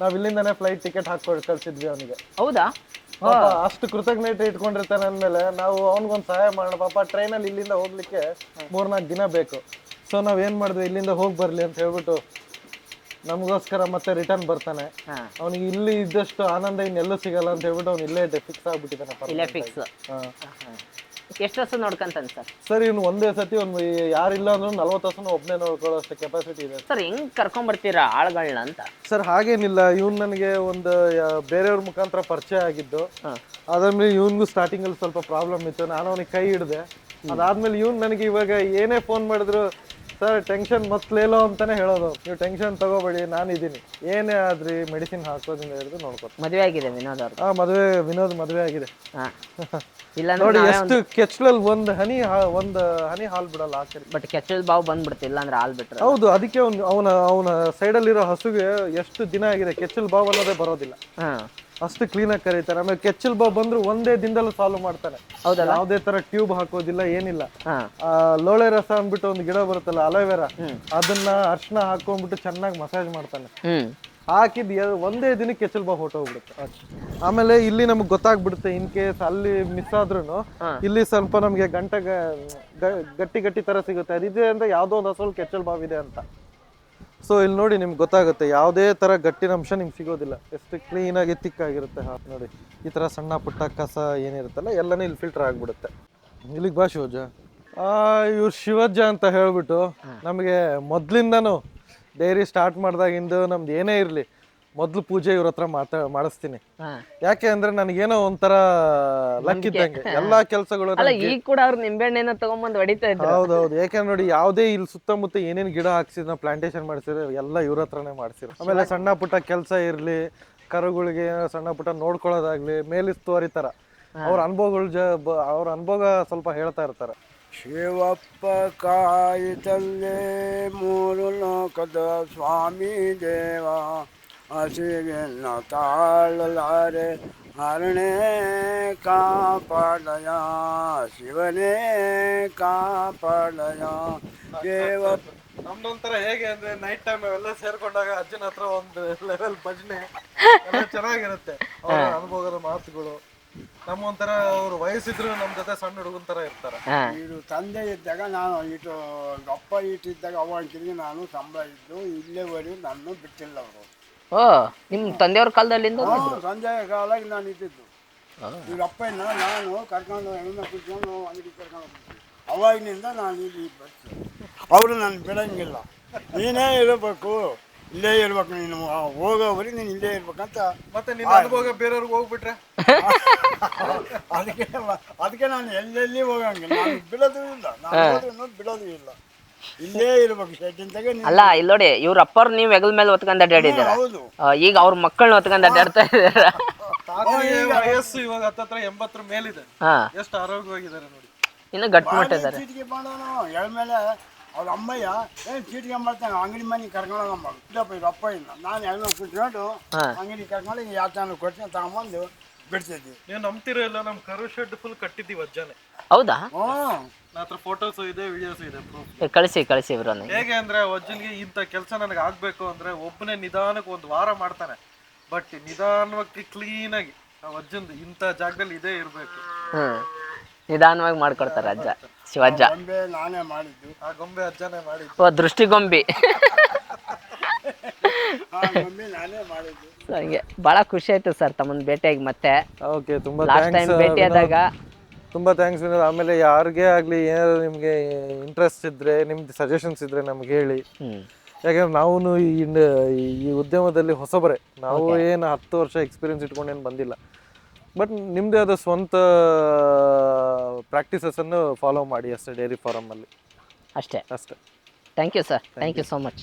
ನಾವ್ ಇಲ್ಲಿಂದಾನೆ ಫ್ಲೈಟ್ ಟಿಕೆಟ್ ಹಾಕೊಂಡು ಕಳ್ಸಿದ್ವಿ ಅವನಿಗೆ. ಹೌದಾ? ಅಷ್ಟು ಕೃತಜ್ಞತೆ ಇಟ್ಕೊಂಡಿರ್ತಾನೆ ಅಂದ್ಮೇಲೆ ನಾವು ಅವನಿಗೊಂದು ಸಹಾಯ ಮಾಡೋಣ. ಪಾಪ ಟ್ರೈನಲ್ಲಿ ಇಲ್ಲಿಂದ ಹೋಗ್ಲಿಕ್ಕೆ 3-4 ದಿನ ಬೇಕು. ಸೊ ನಾವ್ ಏನ್ ಮಾಡಿದ್ವಿ, ಇಲ್ಲಿಂದ ಹೋಗಿ ಬರ್ಲಿ ಅಂತ ಹೇಳ್ಬಿಟ್ಟು ನಮಗೋಸ್ಕರ ಮತ್ತೆ ರಿಟರ್ನ್ ಬರ್ತಾನೆ. ಅವನಿಗೆ ಇಲ್ಲಿ ಇದ್ದಷ್ಟು ಆನಂದ ಇನ್ನೆಲ್ಲೂ ಸಿಗಲ್ಲ ಅಂತ ಹೇಳ್ಬಿಟ್ಟು ಅವ್ನು ಇಲ್ಲೇ ಫಿಕ್ಸ್ ಆಗ್ಬಿಟ್ಟಿದ್ದಾನೆ. ಎಷ್ಟು ಹಸು ನೋಡ್ಕೊಂತಾನೆ ಸರ್? ಸರ್ ಇವ್ನು ಒಂದೇ ಸತಿ ಒಂದು ಯಾರಿಲ್ಲ ಅಂದ್ರೂ 40 ಹಸುನ ಒಬ್ಬನೇ ನೋಡ್ಕೊಳ್ಳೋಷ್ಟು ಕೆಪಾಸಿಟಿ ಇದೆ ಸರ್. ಹೆಂಗ್ ಕರ್ಕೊಂಡ್ ಬರ್ತೀರಾ ಆಳ್ಗಳನ್ನ ಅಂತ? ಸರ್ ಹಾಗೇನಿಲ್ಲ, ಇವ್ನು ನನಗೆ ಒಂದು ಬೇರೆಯವ್ರ ಮುಖಾಂತರ ಪರಿಚಯ ಆಗಿದ್ದು. ಅದಾದ್ಮೇಲೆ ಇವ್ನಿಗೂ ಸ್ಟಾರ್ಟಿಂಗ್ ಅಲ್ಲಿ ಸ್ವಲ್ಪ ಪ್ರಾಬ್ಲಮ್ ಇತ್ತು, ನಾನು ಅವನಿಗೆ ಕೈ ಹಿಡ್ದೆ. ಅದಾದ್ಮೇಲೆ ಇವ್ನು ನನಗೆ ಇವಾಗ ಏನೇ ಫೋನ್ ಮಾಡಿದ್ರು ಸರ್ ಟೆನ್ಷನ್ ಮತ್ಲೇಲೋ ಅಂತಾನೆ ಹೇಳೋದು. ನೀವು ಟೆನ್ಷನ್ ತಗೋಬೇಡಿ, ನಾನಿದ್ದೀನಿ, ಏನೇ ಆದ್ರಿ ಮೆಡಿಸಿನ್ ಹಾಕೋದ್ರಿಂದ ಹಿಡಿದು ನೋಡ್ಕೊತ. ಮದುವೆ ಆಗಿದೆ ವಿನೋದ್ ಅವ್ರು? ವಿನೋದ್ ಮದುವೆ ಆಗಿದೆ. ಇಲ್ಲ ನೋಡಿ ಎಷ್ಟು ಕೆಚ್ಚಲಲ್ಲಿ ಒಂದು ಹನಿ ಹಾಲು ಬಿಡಲ್ಲ ಹಾಕಿ. ಬಟ್ ಕೆಚ್ಚಲ್ ಬಾವು ಬಂದ್ಬಿಡ್ತಿಲ್ಲ ಅಂದ್ರೆ ಹಾಲು ಬಿಟ್ರೆ. ಹೌದು, ಅದಕ್ಕೆ ಅವನ ಸೈಡಲ್ಲಿರೋ ಹಸುಗೆ ಎಷ್ಟು ದಿನ ಆಗಿದೆ ಕೆಚ್ಚಲ್ ಬಾವು ಅನ್ನೋದೇ ಬರೋದಿಲ್ಲ. ಅಷ್ಟು ಕ್ಲೀನ್ ಆಗಿ ಕರೀತಾರೆ. ಆಮೇಲೆ ಕೆಚ್ಚಲ್ ಬಾವು ಬಂದ್ರು ಒಂದೇ ದಿನದಲ್ಲೂ ಸಾಲ್ವ್ ಮಾಡ್ತಾನೆ. ಯಾವುದೇ ತರ ಟ್ಯೂಬ್ ಹಾಕೋದಿಲ್ಲ, ಏನಿಲ್ಲ. ಲೋಳೆ ರಸ ಅಂದ್ಬಿಟ್ಟು ಒಂದು ಗಿಡ ಬರುತ್ತಲ್ಲ ಅಲೋವೆರಾ, ಅದನ್ನ ಅರ್ಶನ ಹಾಕೊಂಡ್ಬಿಟ್ಟು ಚೆನ್ನಾಗಿ ಮಸಾಜ್ ಮಾಡ್ತಾನೆ. ಹಾಕಿದ್ ಒಂದೇ ದಿನಕ್ಕೆ ಕೆಚ್ಚಲ್ ಬಾವು ಹೊಟ್ಟೋಗ್ಬಿಡುತ್ತೆ. ಆಮೇಲೆ ಇಲ್ಲಿ ನಮ್ಗೆ ಗೊತ್ತಾಗ್ಬಿಡುತ್ತೆ ಇನ್ ಕೇಸ್ ಅಲ್ಲಿ ಮಿಸ್ ಆದ್ರೂ ಇಲ್ಲಿ ಸ್ವಲ್ಪ ನಮ್ಗೆ ಗಟ್ಟಿ ತರ ಸಿಗುತ್ತೆ. ಅದಿದೆ ಅಂದ್ರೆ ಯಾವ್ದೋ ಒಂದು ಹಸುಲ್ ಕೆಚ್ಚಲ್ ಬಾವು ಇದೆ ಅಂತ. ಸೊ ಇಲ್ಲಿ ನೋಡಿ ನಿಮ್ಗೆ ಗೊತ್ತಾಗುತ್ತೆ, ಯಾವುದೇ ತರ ಗಟ್ಟಿನ ಅಂಶ ನಿಮ್ಗೆ ಸಿಗೋದಿಲ್ಲ. ಎಷ್ಟು ಕ್ಲೀನ್ ಆಗಿ ತಿಕ್ಕಾಗಿರುತ್ತೆ. ನೋಡಿ ಈ ತರ ಸಣ್ಣ ಪುಟ್ಟ ಕಸ ಏನಿರುತ್ತಲ್ಲ ಎಲ್ಲನೂ ಇಲ್ಲಿ ಫಿಲ್ಟರ್ ಆಗ್ಬಿಡುತ್ತೆ. ಇಲ್ಲಿಗೆ ಬಾ ಶಿವಜ್ಜ. ಇವ್ರು ಶಿವಜ್ಜ ಅಂತ ಹೇಳ್ಬಿಟ್ಟು ನಮಗೆ ಮೊದ್ಲಿಂದನೂ ಡೈರಿ ಸ್ಟಾರ್ಟ್ ಮಾಡ್ದಾಗಿಂದು ನಮ್ದು ಏನೇ ಇರ್ಲಿ ಮೊದ್ಲು ಪೂಜೆ ಇವ್ರ ಹತ್ರ ಮಾಡಿಸ್ತೀನಿ. ಯಾಕೆ ಅಂದ್ರೆ ನನಗೇನೋ ಒಂಥರ ಲಕ್ ಇದ್ದಂಗೆ ಎಲ್ಲಾ ಕೆಲ್ಸಗಳು. ನಿಂಬೆಹಣ್ಣೆನ ತಗೊಂಡ್ಬಂದು ಹೊಡಿತಾ ಇದ್ರು. ಹೌದೌದು, ಯಾಕಂದ್ರೆ ನೋಡಿ ಯಾವುದೇ ಇಲ್ಲಿ ಸುತ್ತಮುತ್ತ ಏನೇನ್ ಗಿಡ ಹಾಕ್ಸಿದ್ ಪ್ಲಾಂಟೇಶನ್ ಮಾಡ್ಸಿರೋ ಎಲ್ಲ ಇವ್ರ ಹತ್ರನೇ ಮಾಡ್ಸಿರೋ. ಆಮೇಲೆ ಸಣ್ಣ ಪುಟ್ಟ ಕೆಲಸ ಇರ್ಲಿ, ಕರುಗಳಿಗೆ ಸಣ್ಣ ಪುಟ್ಟ ನೋಡ್ಕೊಳ್ಳೋದಾಗ್ಲಿ, ಮೇಲಿಸ್ತುವರಿ ತರ ಅವ್ರ ಅನುಭವ ಸ್ವಲ್ಪ ಹೇಳ್ತಾ ಇರ್ತಾರೆ. ಶಿವಪ್ಪ ಕಾಯಿತಲ್ಲೇ ಮೂರು ಲೋಕದ ಸ್ವಾಮಿ ದೇವ, ಹಸಿಗೆನ್ನ ತಾಳಲಾರೆ ಹರಣೆ ಕಾಪಾಡಯ, ಶಿವನೇ ಕಾಪಾಡಯ ದೇವಪ್ಪ. ನಮ್ದೊಂಥರ ಹೇಗೆ ಅಂದ್ರೆ ನೈಟ್ ಟೈಮ್ ಎಲ್ಲ ಸೇರ್ಕೊಂಡಾಗ ಅಜ್ಜನ ಹತ್ರ ಒಂದು ಲೆವೆಲ್ ಭಜನೆ ಚೆನ್ನಾಗಿರುತ್ತೆ. ಅವ್ರ ಅನುಭವದ ಮಾತುಗಳು ನಮ್ಮೊಂಥರ ಅವ್ರ ವಯಸ್ಸಿದ್ರು ನಮ್ ಜೊತೆ ಸಣ್ಣ ಹುಡುಗನ್ ತರ ಇರ್ತಾರೆ. ಇದು ತಂದೆ ಇದ್ದಾಗ ನಾನು ಇಟ್ಟು ಅಪ್ಪ ಇಟ್ಟಿದ್ದಾಗ ಅವಾಗ ತಿರುಗಿ ನಾನು ಸಂಬಳ ಇದ್ದು ಇಲ್ಲೇವರೆಗೂ ನಾನು ಬಿಟ್ಟಿಲ್ಲ ಅವರು. ನಿಮ್ ತಂದೆಯವ್ರ ಕಾಲದಲ್ಲಿಂದ ಸಂಜೆ ಕಾಲಾಗಿ ನಾನು ಇದ್ದಿದ್ದು. ಈಗ ಅಪ್ಪ ನಾನು ಕರ್ಕೊಂಡು ಹೆಣ್ಣು ಕುತ್ಕೊಂಡು ಅಂಗಡಿ ಕರ್ಕೊಂಡು ಹೋಗ್ತೀನಿ. ಅವಾಗಿನಿಂದ ನಾನು ಇಲ್ಲಿ ಬರ್ತೀನಿ. ಅವರು ನಾನು ಬಿಡಂಗಿಲ್ಲ, ನೀನೇ ಇರಬೇಕು, ಇಲ್ಲೇ ಇರ್ಬೇಕು, ನೀನು ಹೋಗೋವರೆಗೆ ನೀನು ಇಲ್ಲೇ ಇರ್ಬೇಕಂತ. ಮತ್ತೆ ನಿನ್ನ ಅನುಭವ ಬೇರೆಯವ್ರಿಗೆ ಹೋಗ್ಬಿಟ್ರೆ ಅದಕ್ಕೆ ನಾನು ಎಲ್ಲೆಲ್ಲಿ ಹೋಗಂಗಿಲ್ಲ, ನಾನು ಬಿಡೋದು ಇಲ್ಲ, ನಾನು ಬಿಡೋದು ಇಲ್ಲ, ಇಲ್ಲೇ ಇರ್ಬೇಕು ಶೆಡ್ಡಿಂತಾಗೆ. ಅಲ್ಲ ಇಲ್ಲಿ ನೋಡಿ, ಇವ್ರ ಅಪ್ಪರ್ ನೀವ್ ಹೆಗಲ್ ಮೇಲೆ ಹೊತ್ಕೊಂಡ್ ಅಡ್ಡಾಡಿದ್ದೀರ. ಹೌದು, ಈಗ ಅವ್ರ ಮಕ್ಕಳನ್ನ ಹೊತ್ಕೊಂಡ್ ಅಡ್ಡಾಡ್ತಾ ಇದಾರ. ವಯಸ್ಸು ಇವಾಗ 80 ಮೇಲಿದೆ, ಎಷ್ಟು ಆರೋಗ್ಯವಾಗಿದ್ದಾರೆ ನೋಡಿ. ಇನ್ನು ಗಟ್ಟಿ ಮುಟ್ಟಿದ್ದಾರೆ. ಚೀಟಿಗೆ ಮಾಡೋನು ಎಳ್ಮೇಲೆ ಅವ್ರ ಅಮ್ಮಯ್ಯ ಚೀಟಿಗೆ ಮಾಡ್ತಾನೆ, ಅಂಗಡಿ ಮನೆ ಕರ್ಕೊಂಡೋಗಮ್ಮ ಇಲ್ಲಪ್ಪ ಇವ್ರ ಅಪ್ಪ ಇಲ್ಲ, ನಾನು ಎಲ್ಲ ಕುತ್ಕೊಂಡು ಅಂಗಡಿ ಕರ್ಕೊಂಡು ಯಾವ ಚಾನಲ್ ಕೊಡ್ತೀನಿ ತಗೊಂಬಂದು ಬಿಡ್ತಿದ್ವಿ. ನೀವು ನಂಬ್ತಿರೋ ಇಲ್ಲ, ನಮ್ ಕರು ಶೆಡ್ ಫುಲ್ ಕಟ್ಟಿದ್ದೀವಿ ಅಜ್ಜನೆ. ಹೌದಾ? ನನ್ನ ಫೋಟೋಸ್ ಇದೆ, ವಿಡಿಯೋಸ್ ಇದೆ, ಕಳಿಸಿ ಇವ್ರು. ಹೇಗೆ ಅಂದ್ರೆ ಅಜ್ಜನ್ಗೆ ಇಂಥ ಕೆಲಸ ನನಗೆ ಆಗ್ಬೇಕು ಅಂದ್ರೆ ಒಬ್ಬನೇ ನಿಧಾನಕ್ಕೆ 1 ವಾರ ಮಾಡ್ತಾನೆ. ಬಟ್ ನಿಧಾನವಾಗಿ ಕ್ಲೀನ್ ಆಗಿ ನಾವು ಅಜ್ಜಂದು ಇಂಥ ಜಾಗದಲ್ಲಿ ಇದೇ ಇರ್ಬೇಕು, ನಿಧಾನವಾಗಿ ಮಾಡ್ಕೊಡ್ತಾರೆ ಅಜ್ಜ ಶಿವಜ್ಜ. ಗೊಂಬೆ ನಾನೇ ಮಾಡಿದ್ದು, ಆ ಗೊಂಬೆ ಅಜ್ಜನೇ ಮಾಡಿದ್ದು. ದೃಷ್ಟಿಗೊಂಬಿ ಗೊಂಬೆ ನಾನೇ ಮಾಡಿದ್ದು. ಹಂಗೆ ಬಹಳ ಖುಷಿ ಆಯ್ತು ಸರ್ ತಮ್ಮನ್ನ ಭೇಟಿಯಾಗಿ. ಮತ್ತೆ ಓಕೆ, ತುಂಬಾ ಲಾಸ್ಟ್ ಟೈಮ್ ಭೇಟಿಯಾದಾಗ ತುಂಬ ಥ್ಯಾಂಕ್ಸ್ ವಿನೋದ್. ಆಮೇಲೆ ಯಾರಿಗೇ ಆಗಲಿ ಏನಾದ್ರು ನಿಮಗೆ ಇಂಟ್ರೆಸ್ಟ್ ಇದ್ದರೆ, ನಿಮ್ದು ಸಜೆಷನ್ಸ್ ಇದ್ದರೆ ನಮ್ಗೆ ಹೇಳಿ. ಯಾಕಂದ್ರೆ ನಾವು ಈ ಉದ್ಯಮದಲ್ಲಿ ಹೊಸಬರೇ, ನಾವು ಏನು 10 ವರ್ಷ ಎಕ್ಸ್ಪೀರಿಯನ್ಸ್ ಇಟ್ಕೊಂಡೇನು ಬಂದಿಲ್ಲ. ಬಟ್ ನಿಮ್ಮದೇ ಆದ ಸ್ವಂತ ಪ್ರಾಕ್ಟೀಸಸನ್ನು ಫಾಲೋ ಮಾಡಿ ಅಷ್ಟೇ ಡೈರಿ ಫಾರಮಲ್ಲಿ ಅಷ್ಟೇ. ಅಷ್ಟೇ. Thank you sir, thank you so much.